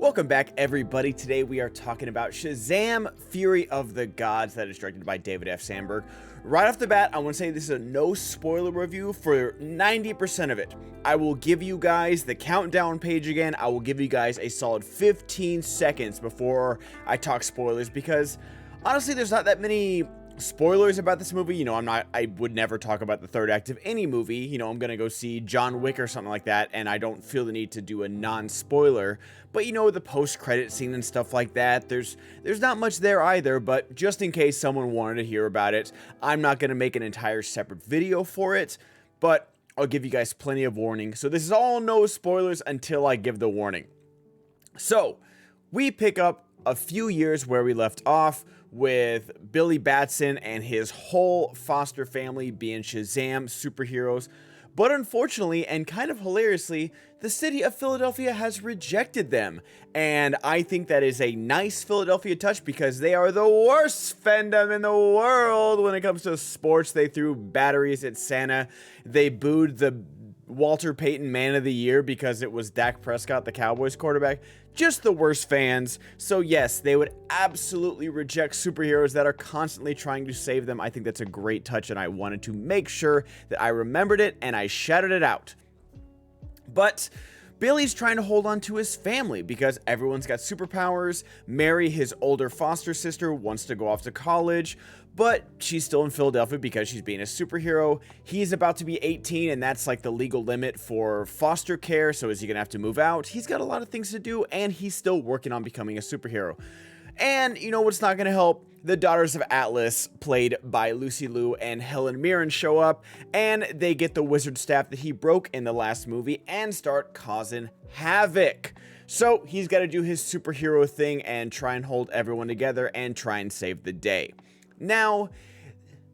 Welcome back, everybody. Today we are talking about Shazam! Fury of the Gods, that is directed by David F. Sandberg. Right off the bat, I want to say this is a no spoiler review for 90% of it. I will give you guys the countdown page again. I will give you guys a solid 15 seconds before I talk spoilers, because honestly, there's not that many spoilers about this movie. I would never talk about the third act of any movie. I'm gonna go see John Wick or something like that, and I don't feel the need to do a non-spoiler. But the post-credit scene and stuff like that, there's not much there either, but just in case someone wanted to hear about it, I'm not gonna make an entire separate video for it, but I'll give you guys plenty of warning. So this is all no spoilers until I give the warning. So, we pick up a few years where we left off, with Billy Batson and his whole foster family being Shazam superheroes. But unfortunately, and kind of hilariously, the city of Philadelphia has rejected them. And I think that is a nice Philadelphia touch, because they are the worst fandom in the world when it comes to sports. They threw batteries at Santa. They booed the Walter Payton Man of the Year because it was Dak Prescott, the Cowboys quarterback. Just the worst fans. So yes, they would absolutely reject superheroes that are constantly trying to save them. I think that's a great touch, and I wanted to make sure that I remembered it and I shouted it out. But Billy's trying to hold on to his family because everyone's got superpowers. Mary, his older foster sister, wants to go off to college, but she's still in Philadelphia because she's being a superhero. He's about to be 18, and that's like the legal limit for foster care, so is he gonna have to move out? He's got a lot of things to do, and he's still working on becoming a superhero. And you know what's not gonna help? The Daughters of Atlas, played by Lucy Liu and Helen Mirren, show up, and they get the wizard staff that he broke in the last movie and start causing havoc. So he's got to do his superhero thing and try and hold everyone together and try and save the day. Now,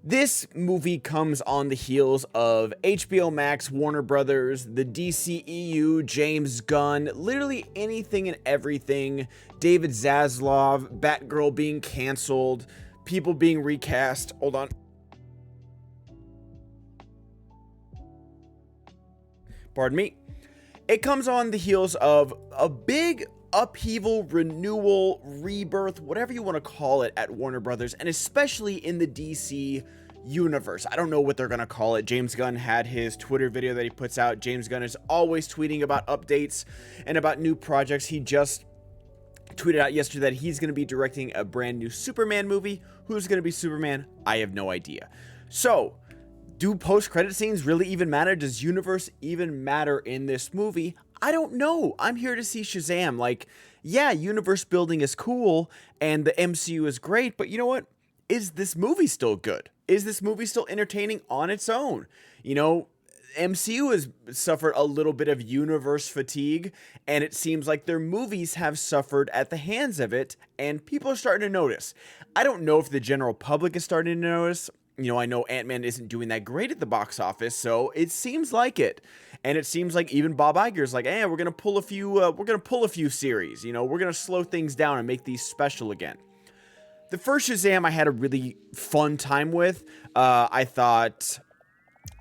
this movie comes on the heels of HBO Max, Warner Brothers, the DCEU, James Gunn, literally anything and everything, David Zaslav, Batgirl being canceled, people being recast. Hold on. Pardon me. It comes on the heels of a big upheaval, renewal, rebirth, whatever you want to call it, at Warner Brothers, and especially in the DC universe. I don't know what they're gonna call it. James Gunn had his Twitter video that he puts out. James Gunn is always tweeting about updates and about new projects. He just tweeted out yesterday that he's gonna be directing a brand new Superman movie. Who's gonna be Superman? I have no idea. So, do post-credit scenes really even matter? Does universe even matter in this movie? I don't know. I'm here to see Shazam. Like, yeah, universe building is cool and the MCU is great, but you know what? Is this movie still good? Is this movie still entertaining on its own? MCU has suffered a little bit of universe fatigue, and it seems like their movies have suffered at the hands of it, and people are starting to notice. I don't know if the general public is starting to notice. I know Ant-Man isn't doing that great at the box office, so it seems like it. And it seems like even Bob Iger's like, we're gonna pull a few series. We're gonna slow things down and make these special again. The first Shazam I had a really fun time with. I thought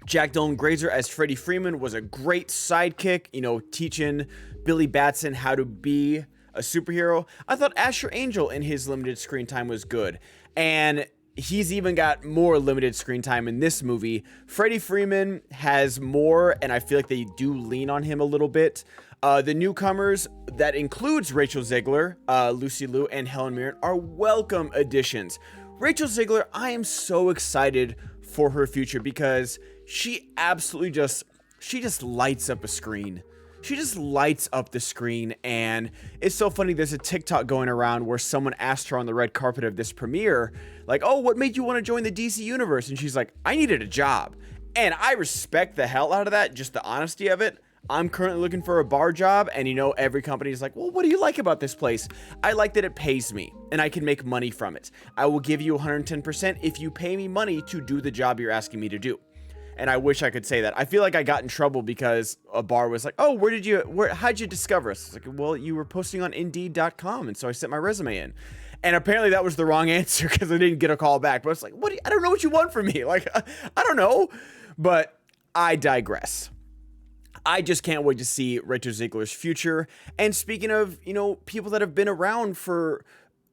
Jack Dylan Grazer as Freddie Freeman was a great sidekick, teaching Billy Batson how to be a superhero. I thought Asher Angel in his limited screen time was good. And he's even got more limited screen time in this movie. Freddie Freeman has more, and I feel like they do lean on him a little bit. The newcomers, that includes Rachel Zegler, Lucy Liu, and Helen Mirren, are welcome additions. Rachel Zegler, I am so excited for her future because she absolutely just lights up a screen. She just lights up the screen, and it's so funny. There's a TikTok going around where someone asked her on the red carpet of this premiere, like, oh, what made you want to join the DC universe? And she's like, I needed a job. And I respect the hell out of that, just the honesty of it. I'm currently looking for a bar job, and every company is like, well, what do you like about this place? I like that it pays me, and I can make money from it. I will give you 110% if you pay me money to do the job you're asking me to do. And I wish I could say that. I feel like I got in trouble because a bar was like, oh, how'd you discover us? It's like, well, you were posting on Indeed.com, and so I sent my resume in. And apparently that was the wrong answer because I didn't get a call back. But it's like, I don't know what you want from me. Like, I don't know. But I digress. I just can't wait to see Rachel Zegler's future. And speaking of, people that have been around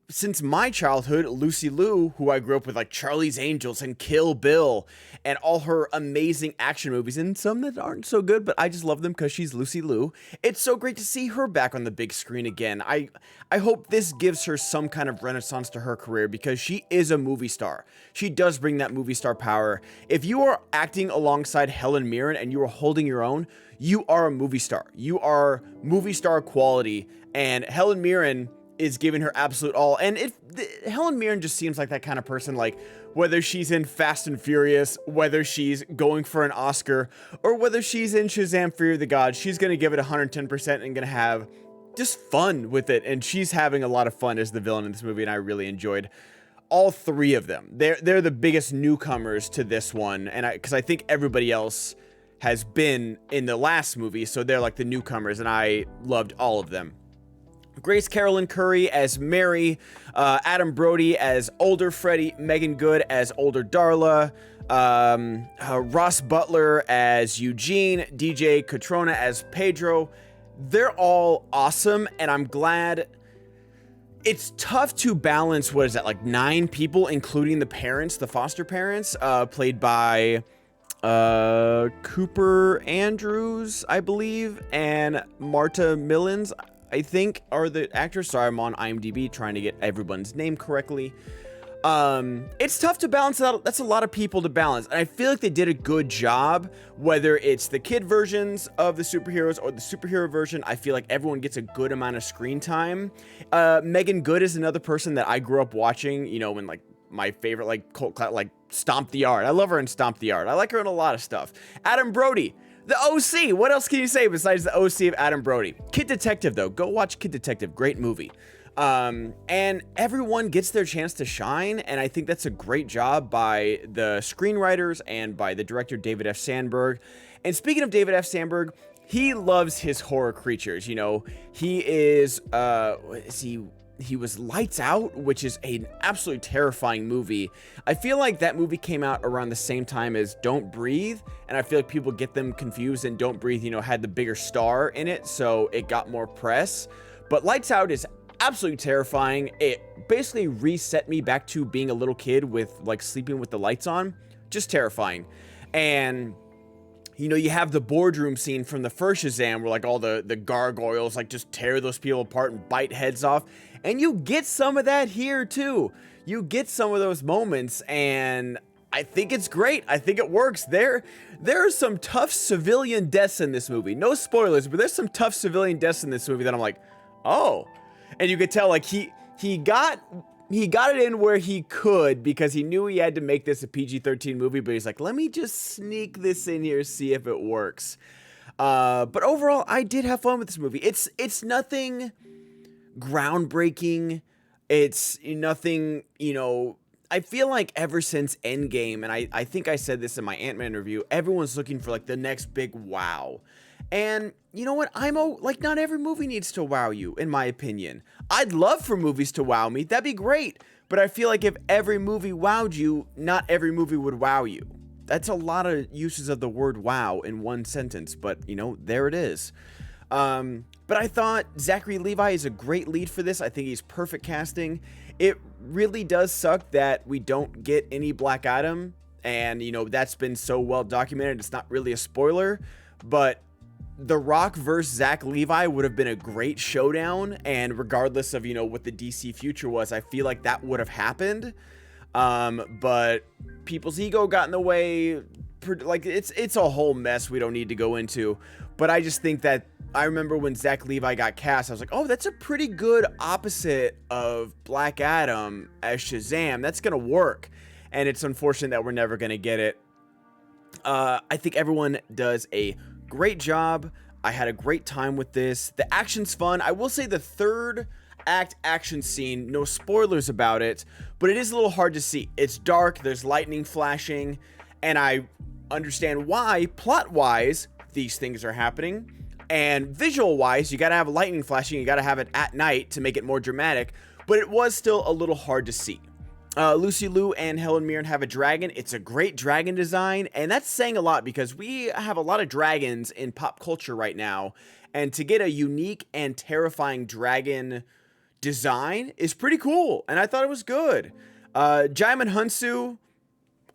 since my childhood, Lucy Liu, who I grew up with, like Charlie's Angels and Kill Bill and all her amazing action movies, and some that aren't so good, but I just love them because she's Lucy Liu. It's so great to see her back on the big screen again. I hope this gives her some kind of renaissance to her career, because she is a movie star. She does bring that movie star power. If you are acting alongside Helen Mirren and you are holding your own, you are a movie star. You are movie star quality, and Helen Mirren is giving her absolute all. And Helen Mirren just seems like that kind of person, like whether she's in Fast and Furious, whether she's going for an Oscar, or whether she's in Shazam! Fury of the Gods, she's going to give it 110% and going to have just fun with it. And she's having a lot of fun as the villain in this movie, and I really enjoyed all three of them. They're the biggest newcomers to this one, and because I think everybody else has been in the last movie, so they're like the newcomers, and I loved all of them. Grace Carolyn Curry as Mary, Adam Brody as older Freddy, Megan Good as older Darla, Ross Butler as Eugene, DJ Catrona as Pedro. They're all awesome, and I'm glad. It's tough to balance, what is that, like 9 people, including the parents, the foster parents, played by Cooper Andrews, I believe, and Marta Millins, I think, are the actors. Sorry, I'm on IMDb trying to get everyone's name correctly. It's tough to balance that. That's a lot of people to balance, and I feel like they did a good job, whether it's the kid versions of the superheroes or the superhero version. I feel like everyone gets a good amount of screen time. Megan Good is another person that I grew up watching, when like my favorite like cult like Stomp the Yard. I love her in Stomp the Yard. I like her in a lot of stuff. Adam Brody, the OC. What else can you say besides the OC of Adam Brody? Kid Detective, though. Go watch Kid Detective. Great movie. And everyone gets their chance to shine, and I think that's a great job by the screenwriters and by the director, David F. Sandberg. And speaking of David F. Sandberg, he loves his horror creatures. He is, he was Lights Out, which is an absolutely terrifying movie. I feel like that movie came out around the same time as Don't Breathe, and I feel like people get them confused, and Don't Breathe, had the bigger star in it, so it got more press. But Lights Out is absolutely terrifying. It basically reset me back to being a little kid with like sleeping with the lights on. Just terrifying. And you have the boardroom scene from the first Shazam where like all the gargoyles like just tear those people apart and bite heads off. And you get some of that here too. You get some of those moments, and I think it's great. I think it works. There are some tough civilian deaths in this movie. No spoilers, but there's some tough civilian deaths in this movie that I'm like, oh. And you could tell like he got it in where he could, because he knew he had to make this a PG-13 movie, but he's like, let me just sneak this in here, see if it works. But overall, I did have fun with this movie. It's nothing groundbreaking. It's nothing, I feel like ever since Endgame, and I think I said this in my Ant-Man review, everyone's looking for like the next big wow. And you know what? Like not every movie needs to wow you, in my opinion. I'd love for movies to wow me. That'd be great. But I feel like if every movie wowed you, not every movie would wow you. That's a lot of uses of the word wow in one sentence, but there it is. But I thought Zachary Levi is a great lead for this. I think he's perfect casting. It really does suck that we don't get any Black Adam, and that's been so well documented. It's not really a spoiler, but The Rock versus Zach Levi would have been a great showdown, and regardless of what the DC future was, I feel like that would have happened. But people's ego got in the way. Like it's a whole mess we don't need to go into. But I just think that I remember when Zach Levi got cast, I was like, oh, that's a pretty good opposite of Black Adam as Shazam. That's gonna work. And it's unfortunate that we're never gonna get it. I think everyone does a great job. I had a great time with this. The action's fun. I will say the third act action scene, no spoilers about it, but it is a little hard to see. It's dark, there's lightning flashing, and I understand why, plot-wise, these things are happening. And visual-wise, you gotta have lightning flashing, you gotta have it at night to make it more dramatic, but it was still a little hard to see. Lucy Liu and Helen Mirren have a dragon. It's a great dragon design, and that's saying a lot because we have a lot of dragons in pop culture right now, and to get a unique and terrifying dragon design is pretty cool, and I thought it was good. Jaimin Hunsu,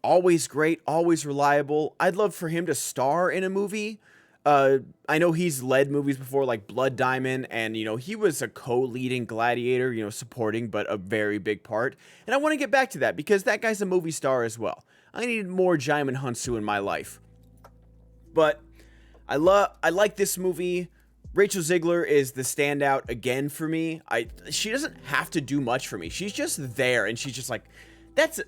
always great, always reliable. I'd love for him to star in a movie. I know he's led movies before, like Blood Diamond, and he was a co-leading Gladiator, supporting, but a very big part. And I want to get back to that because that guy's a movie star as well. I need more Jaimin Hunsu in my life. But I like this movie. Rachel Ziegler is the standout again for me. She doesn't have to do much for me. She's just there, and she's just like, that's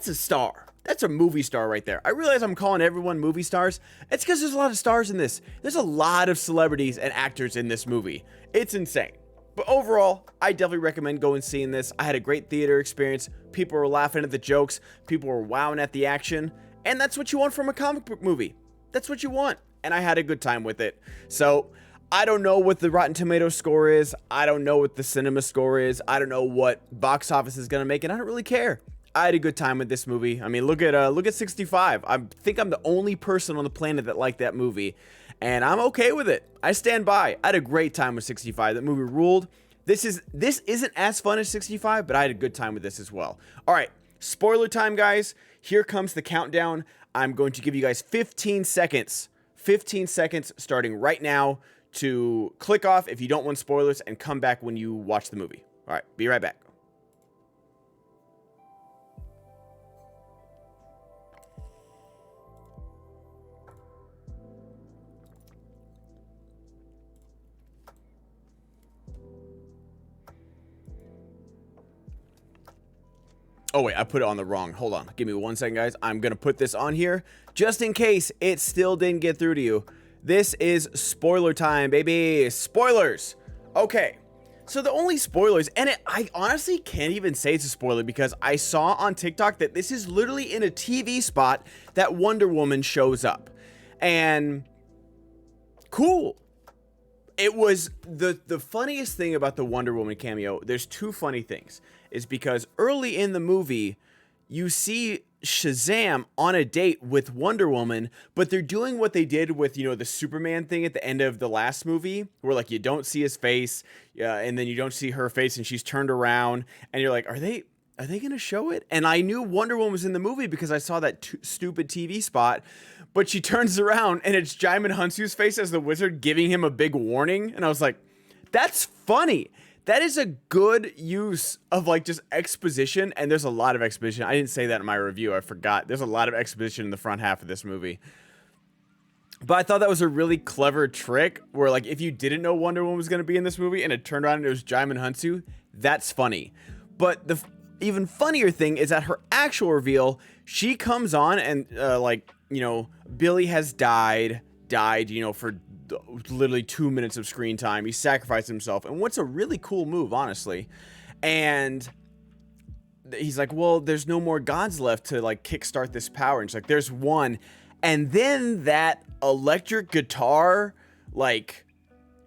a star. That's a movie star right there. I realize I'm calling everyone movie stars. It's because there's a lot of stars in this. There's a lot of celebrities and actors in this movie. It's insane. But overall, I definitely recommend going and seeing this. I had a great theater experience. People were laughing at the jokes. People were wowing at the action. And that's what you want from a comic book movie. That's what you want. And I had a good time with it. So I don't know what the Rotten Tomatoes score is. I don't know what the cinema score is. I don't know what box office is going to make. And I don't really care. I had a good time with this movie. I mean, look at 65. I think I'm the only person on the planet that liked that movie, and I'm okay with it. I stand by. I had a great time with 65. That movie ruled. This isn't as fun as 65, but I had a good time with this as well. All right, spoiler time, guys. Here comes the countdown. I'm going to give you guys 15 seconds. 15 seconds starting right now to click off if you don't want spoilers and come back when you watch the movie. All right, be right back. Oh, wait, I put it on the wrong. Hold on. Give me 1 second, guys. I'm going to put this on here just in case it still didn't get through to you. This is spoiler time, baby. Spoilers. Okay. So the only spoilers, and I honestly can't even say it's a spoiler because I saw on TikTok that this is literally in a TV spot that Wonder Woman shows up. And cool. It was the funniest thing about the Wonder Woman cameo. There's two funny things. Is because early in the movie, you see Shazam on a date with Wonder Woman, but they're doing what they did with, the Superman thing at the end of the last movie, where like you don't see his face, and then you don't see her face, and she's turned around, and you're like, are they gonna show it? And I knew Wonder Woman was in the movie because I saw that stupid TV spot, but she turns around and it's Jaimin Hunsu's face as the wizard giving him a big warning, and I was like, that's funny. That is a good use of like just exposition, and there's a lot of exposition. I didn't say that in my review. I forgot. There's a lot of exposition in the front half of this movie. But I thought that was a really clever trick where like if you didn't know Wonder Woman was going to be in this movie and it turned around and it was Jaimin Hunsu, that's funny. But the even funnier thing is that her actual reveal, she comes on and Billy has died, for literally 2 minutes of screen time. He sacrificed himself, and what's a really cool move, honestly. And he's like, well, there's no more gods left to like kickstart this power. And she's like, there's one. And then that electric guitar, like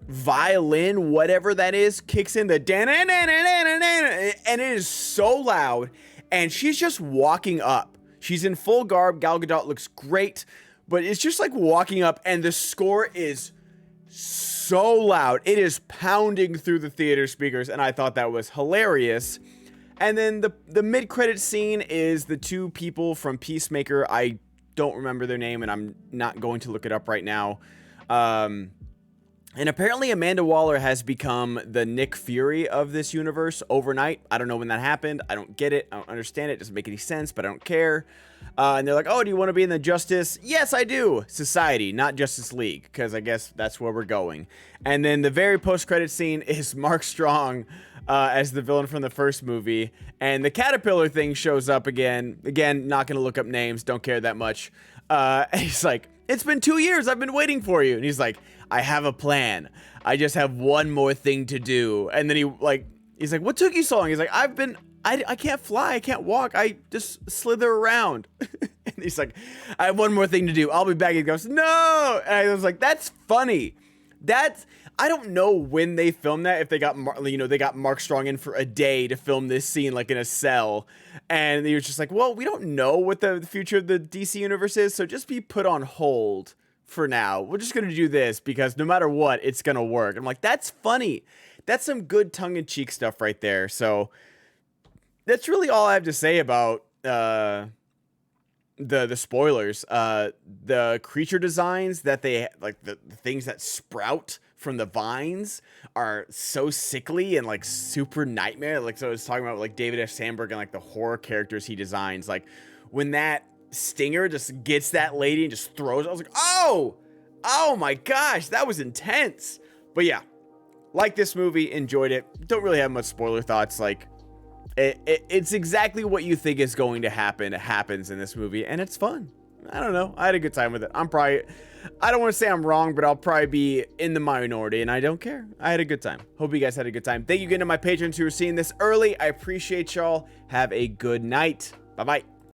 violin, whatever that is, kicks in the and it is so loud. And she's just walking up. She's in full garb. Gal Gadot looks great. But it's just like walking up, and the score is so loud. It is pounding through the theater speakers, and I thought that was hilarious. And then the mid-credit scene is the two people from Peacemaker. I don't remember their name, and I'm not going to look it up right now. And apparently Amanda Waller has become the Nick Fury of this universe overnight. I don't know when that happened. I don't get it. I don't understand it. It doesn't make any sense, but I don't care. And they're like, oh, do you want to be in the Justice? Yes, I do. Society, not Justice League, because I guess that's where we're going. And then the very post-credit scene is Mark Strong as the villain from the first movie. And the caterpillar thing shows up again. Again, not going to look up names. Don't care that much. And he's like, it's been 2 years. I've been waiting for you. And he's like, I have a plan. I just have one more thing to do. And then he's like, what took you so long? He's like, I can't fly. I can't walk. I just slither around. And he's like, I have one more thing to do. I'll be back. He goes, no. And I was like, that's funny. I don't know when they filmed that, if they got, they got Mark Strong in for a day to film this scene, like in a cell. And he was just like, well, we don't know what the future of the DC universe is, so just be put on hold for now. We're just going to do this because no matter what, it's going to work. I'm like, that's funny. That's some good tongue-in-cheek stuff right there. So that's really all I have to say about the spoilers. The creature designs that they like, the things that sprout from the vines are so sickly and like super nightmare. Like, so I was talking about like David F. Sandberg and like the horror characters he designs. Like when that stinger just gets that lady and just throws it, I was like, oh my gosh, that was intense. But yeah, like this movie, enjoyed it. Don't really have much spoiler thoughts. Like it's exactly what you think is going to happen. It happens in this movie, and it's fun. I don't know. I had a good time with it. I don't want to say I'm wrong, but I'll probably be in the minority, and I don't care. I had a good time. Hope you guys had a good time. Thank you again to my patrons who are seeing this early. I appreciate y'all. Have a good night. Bye-bye.